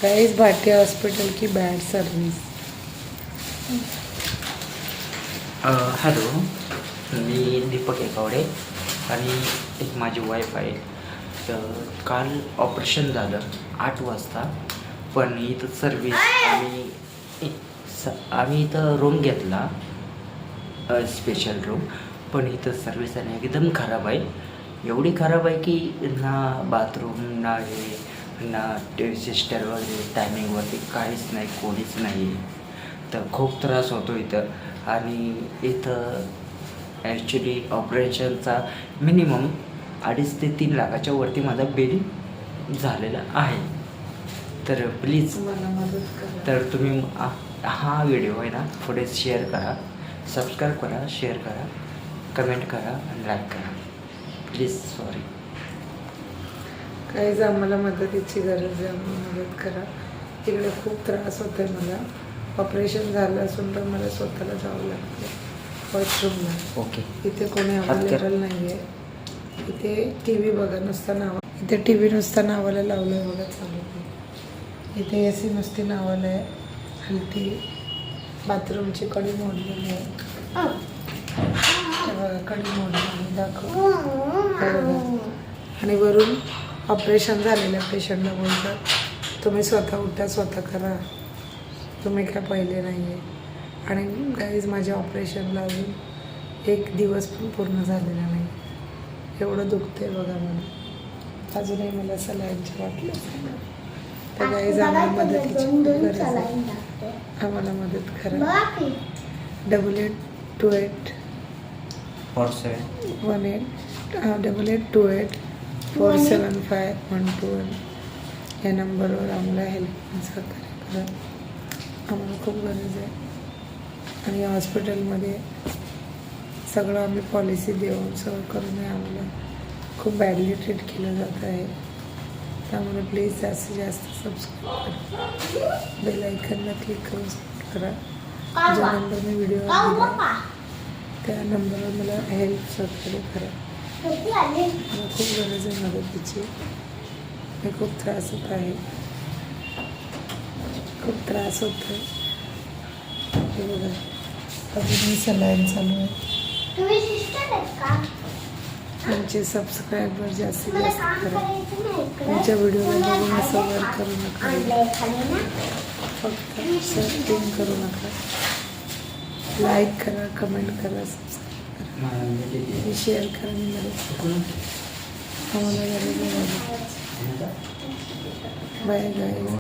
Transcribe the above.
Guys Bhatia hospital की bad service. Hello, मी दीपक एकावडे आणि एक माझी वाईफ आहे. तर काल ऑपरेशन झालं 8 वाजता. पण इथं सर्विस आम्ही इथं रूम घेतला, स्पेशल रूम. पण इथं सर्विस आणि एकदम खराब आहे. एवढी खराब आहे की ना बाथरूम ना ना सिस्टर वगैरे टायमिंगवरती काहीच नाही, कोणीच नाही. तर खूप त्रास होतो इथं. आणि इथं ॲक्च्युली ऑपरेशनचा मिनिमम 2.5 ते 3 लाखाच्या वरती माझा बिल झालेला आहे. तर प्लीज मला मदत करा. तर तुम्ही हा व्हिडिओ आहे ना पुढे शेअर करा, सबस्क्राईब करा, शेअर करा, कमेंट करा आणि लाईक करा प्लीज. सॉरी काहीच आम्हाला मदतीची गरज आहे, आम्हाला मदत करा. इकडे खूप त्रास होतोय मला. ऑपरेशन झालं असून पण मला स्वतःला जावं लागतं वॉशरूमला. ओके. इथे कोणी अवेलेबल नाही आहे. इथे टी व्ही बघा नुसता इथे टी व्ही नुसता नावाला लावलं आहे बघा, चालू आहे. इथे AC नुसती नावाला आहे. हलती बाथरूमची कडी मोडलेली आहे. हे बघा कडी मोडलेली दाखव. आणि वरून ऑपरेशन झालेल्या पेशंटला बोलतात तुम्ही स्वतः उठा, स्वतः करा, तुम्ही काय पहिले नाही आहे. आणि गाईज माझ्या ऑपरेशनला अजून 1 दिवस पण पूर्ण झालेला नाही. एवढं दुखते बघा मला. अजूनही मला सलाईनच्या वाटलं. तर गाईज आम्हाला मदतीची गरज आहे. आम्हाला मदत करा. 8828 8828475121 या नंबरवर आम्हाला हेल्प सहकार्य करा. आम्हाला खूप गरज आहे. आणि हॉस्पिटलमध्ये सगळं आम्ही पॉलिसी देऊन सगळं करूनही आम्हाला खूप बॅडली ट्रीट केलं जात आहे. त्यामुळे प्लीज जास्तीत जास्त सबस्क्राईब करा, बेल आयकनला क्लिक करून सपोर्ट करा. जो नंबर मी व्हिडिओवर दिला त्या नंबरवर मला हेल्प सहकार्य करा. मला खूप गरज आहे मदतीची. मी खूप त्रास होत आहे, खूप त्रास होत आहे. हे बघा अजूनही सलाईन चालू आहे. आमचे सबस्क्रायबर जास्तीत जास्त करा. तुमच्या व्हिडिओला बघून असं वर करू नका, फक्त सर्चिंग करू नका. लाईक करा, कमेंट करा, सबस्क्राईब करा, शेअर करा. मी मदत आम्हाला गरज आहे. Bye guys.